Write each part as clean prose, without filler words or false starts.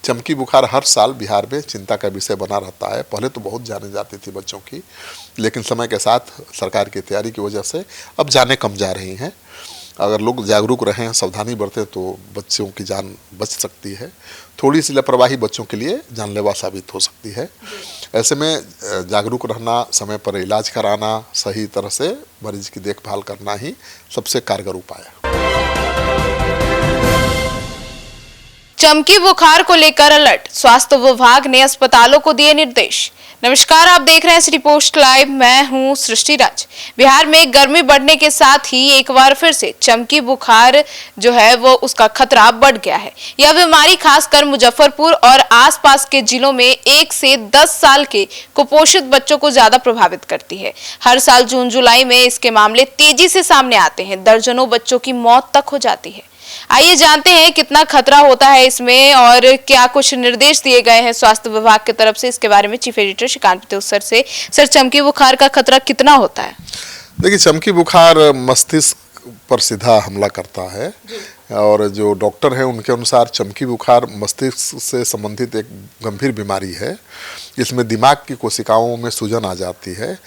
चमकी बुखार हर साल बिहार में चिंता का विषय बना रहता है। पहले तो बहुत जाने जाती थी बच्चों की, लेकिन समय के साथ सरकार की तैयारी की वजह से अब जाने कम जा रही हैं। अगर लोग जागरूक रहें, सावधानी बरतें तो बच्चों की जान बच सकती है। थोड़ी सी लापरवाही बच्चों के लिए जानलेवा साबित हो सकती है। ऐसे में जागरूक रहना, समय पर इलाज कराना, सही तरह से मरीज की देखभाल करना ही सबसे कारगर उपाय है। चमकी बुखार को लेकर अलर्ट, स्वास्थ्य विभाग ने अस्पतालों को दिए निर्देश। नमस्कार, आप देख रहे हैं सिटी पोस्ट लाइव, मैं हूं सृष्टि राज। बिहार में गर्मी बढ़ने के साथ ही एक बार फिर से चमकी बुखार जो है वो उसका खतरा बढ़ गया है। यह बीमारी खासकर मुजफ्फरपुर और आसपास के जिलों में 1 से 10 साल के कुपोषित बच्चों को ज्यादा प्रभावित करती है। हर साल जून जुलाई में इसके मामले तेजी से सामने आते हैं, दर्जनों बच्चों की मौत तक हो जाती है। आइए जानते हैं कितना खतरा होता है इसमें और क्या कुछ निर्देश दिए गए हैं स्वास्थ्य विभाग की तरफ से। इसके बारे में चीफ एडिटर श्रीकांत प्रत्युष से। सर, चमकी बुखार का खतरा कितना होता है? देखिए, चमकी बुखार मस्तिष्क पर सीधा हमला करता है और जो डॉक्टर हैं उनके अनुसार चमकी बुखार मस्तिष्क से संबंधित एक गंभीर बीमारी है। इसमें दिमाग की कोशिकाओं में सूजन आ जाती है,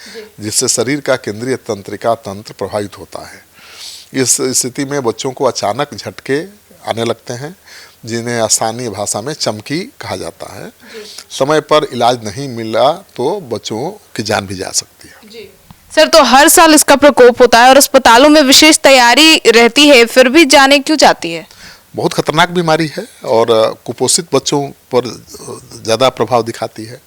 जिससे शरीर का केंद्रीय तंत्रिका तंत्र प्रभावित होता है। इस स्थिति में बच्चों को अचानक झटके आने लगते हैं, जिन्हें स्थानीय भाषा में चमकी कहा जाता है। समय पर इलाज नहीं मिला तो बच्चों की जान भी जा सकती है। सर, तो हर साल इसका प्रकोप होता है और अस्पतालों में विशेष तैयारी रहती है, फिर भी जाने क्यों जाती है? बहुत खतरनाक बीमारी है और कुपोषित बच्चों पर ज़्यादा प्रभाव दिखाती है।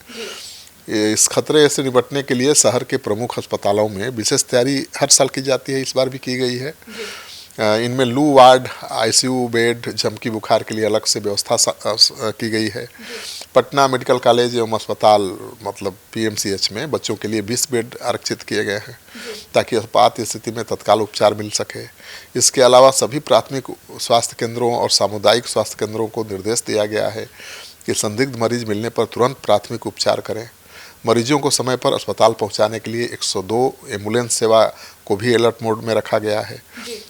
इस खतरे से निपटने के लिए शहर के प्रमुख अस्पतालों में विशेष तैयारी हर साल की जाती है, इस बार भी की गई है। इनमें लू वार्ड, आईसीयू बेड, चमकी बुखार के लिए अलग से व्यवस्था की गई है। पटना मेडिकल कॉलेज एवं अस्पताल मतलब पीएमसीएच में बच्चों के लिए 20 बेड आरक्षित किए गए हैं, ताकि आपात स्थिति में तत्काल उपचार मिल सके। इसके अलावा सभी प्राथमिक स्वास्थ्य केंद्रों और सामुदायिक स्वास्थ्य केंद्रों को निर्देश दिया गया है कि संदिग्ध मरीज मिलने पर तुरंत प्राथमिक उपचार करें। मरीजों को समय पर अस्पताल पहुंचाने के लिए 102 एम्बुलेंस सेवा को भी अलर्ट मोड में रखा गया है।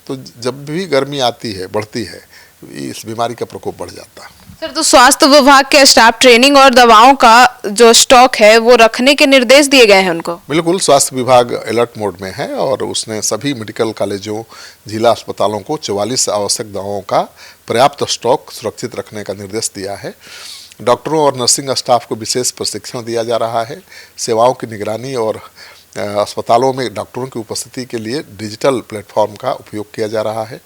तो जब भी गर्मी आती है, बढ़ती है, इस बीमारी का प्रकोप बढ़ जाता है। सर, तो स्वास्थ्य विभाग के स्टाफ ट्रेनिंग और दवाओं का जो स्टॉक है वो रखने के निर्देश दिए गए हैं उनको? बिल्कुल, स्वास्थ्य विभाग अलर्ट मोड में है और उसने सभी मेडिकल कॉलेजों, जिला अस्पतालों को 44 आवश्यक दवाओं का पर्याप्त स्टॉक सुरक्षित रखने का निर्देश दिया है। डॉक्टरों और नर्सिंग स्टाफ को विशेष प्रशिक्षण दिया जा रहा है। सेवाओं की निगरानी और अस्पतालों में डॉक्टरों की उपस्थिति के लिए डिजिटल प्लेटफॉर्म का उपयोग किया जा रहा है।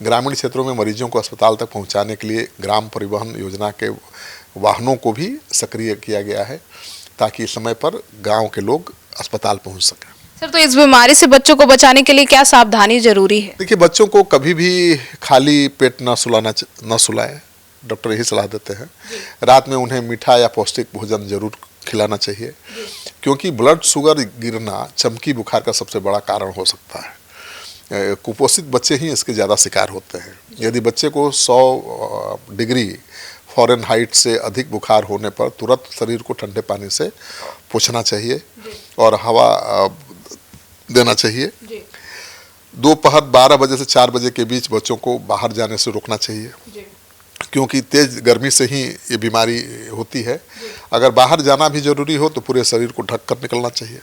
ग्रामीण क्षेत्रों में मरीजों को अस्पताल तक पहुंचाने के लिए ग्राम परिवहन योजना के वाहनों को भी सक्रिय किया गया है, ताकि समय पर गांव के लोग अस्पताल पहुंच सकें। सर, तो इस बीमारी से बच्चों को बचाने के लिए क्या सावधानी जरूरी है? देखिए, बच्चों को कभी भी खाली पेट न सुलाएं, डॉक्टर यही सलाह देते हैं। रात में उन्हें मीठा या पौष्टिक भोजन जरूर खिलाना चाहिए, क्योंकि ब्लड शुगर गिरना चमकी बुखार का सबसे बड़ा कारण हो सकता है। कुपोषित बच्चे ही इसके ज़्यादा शिकार होते हैं। यदि बच्चे को 100 डिग्री फ़ारेनहाइट से अधिक बुखार होने पर तुरंत शरीर को ठंडे पानी से पोंछना चाहिए और हवा देना चाहिए। दोपहर 12 बजे से 4 बजे के बीच बच्चों को बाहर जाने से रोकना चाहिए, क्योंकि तेज गर्मी से ही ये बीमारी होती है। अगर बाहर जाना भी जरूरी हो तो पूरे शरीर को ढककर निकलना चाहिए।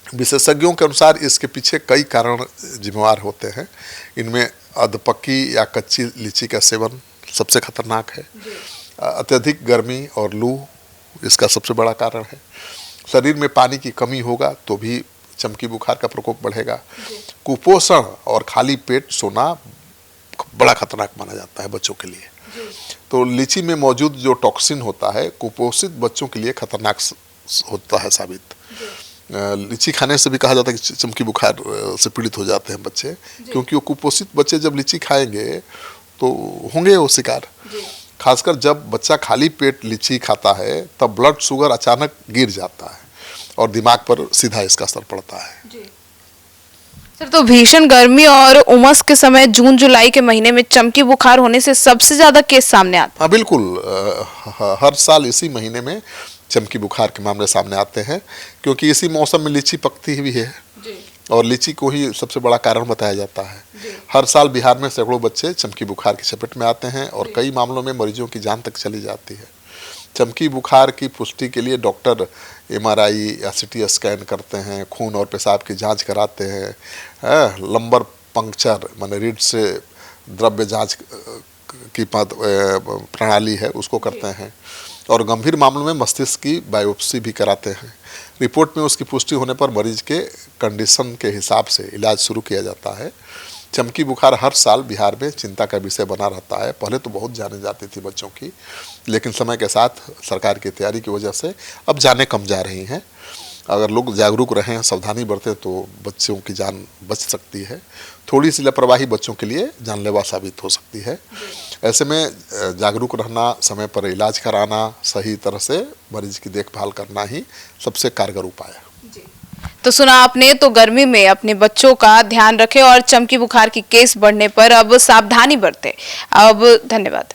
विशेषज्ञों के अनुसार इसके पीछे कई कारण जिम्मेवार होते हैं। इनमें अधपकी या कच्ची लीची का सेवन सबसे खतरनाक है। अत्यधिक गर्मी और लू इसका सबसे बड़ा कारण है। शरीर में पानी की कमी होगा तो भी चमकी बुखार का प्रकोप बढ़ेगा। कुपोषण और खाली पेट सोना बड़ा खतरनाक माना जाता है बच्चों के लिए। तो लीची में मौजूद जो टॉक्सिन होता है कुपोषित बच्चों के लिए खतरनाक होता है साबित। लीची खाने से भी कहा जाता है कि चमकी बुखार से पीड़ित हो जाते हैं बच्चे, क्योंकि वो कुपोषित बच्चे जब लीची खाएंगे तो होंगे वो शिकार। खासकर जब बच्चा खाली पेट लीची खाता है तब ब्लड शुगर अचानक गिर जाता है और दिमाग पर सीधा इसका असर पड़ता है। सर, तो भीषण गर्मी और उमस के समय जून जुलाई के महीने में चमकी बुखार होने से सबसे ज्यादा केस सामने आते हैं? हाँ बिल्कुल, हर साल इसी महीने में चमकी बुखार के मामले सामने आते हैं, क्योंकि इसी मौसम में लीची पकती भी है और लीची को ही सबसे बड़ा कारण बताया जाता है। हर साल बिहार में सैकड़ों बच्चे चमकी बुखार की चपेट में आते हैं और कई मामलों में मरीजों की जान तक चली जाती है। चमकी बुखार की पुष्टि के लिए डॉक्टर MRI या CT स्कैन करते हैं, खून और पेशाब की जांच कराते हैं, लंबर पंक्चर माने रीढ़ से द्रव्य जांच की प्रणाली है उसको करते हैं और गंभीर मामलों में मस्तिष्क की बायोप्सी भी कराते हैं। रिपोर्ट में उसकी पुष्टि होने पर मरीज के कंडीशन के हिसाब से इलाज शुरू किया जाता है। चमकी बुखार हर साल बिहार में चिंता का विषय बना रहता है। पहले तो बहुत जाने जाती थी बच्चों की, लेकिन समय के साथ सरकार की तैयारी की वजह से अब जाने कम जा रही हैं। अगर लोग जागरूक रहें, सावधानी बरतें तो बच्चों की जान बच सकती है। थोड़ी सी लापरवाही बच्चों के लिए जानलेवा साबित हो सकती है। ऐसे में जागरूक रहना, समय पर इलाज कराना, सही तरह से मरीज की देखभाल करना ही सबसे कारगर उपाय है। तो सुना आपने, तो गर्मी में अपने बच्चों का ध्यान रखें और चमकी बुखार की केस बढ़ने पर अब सावधानी बरतें। अब धन्यवाद।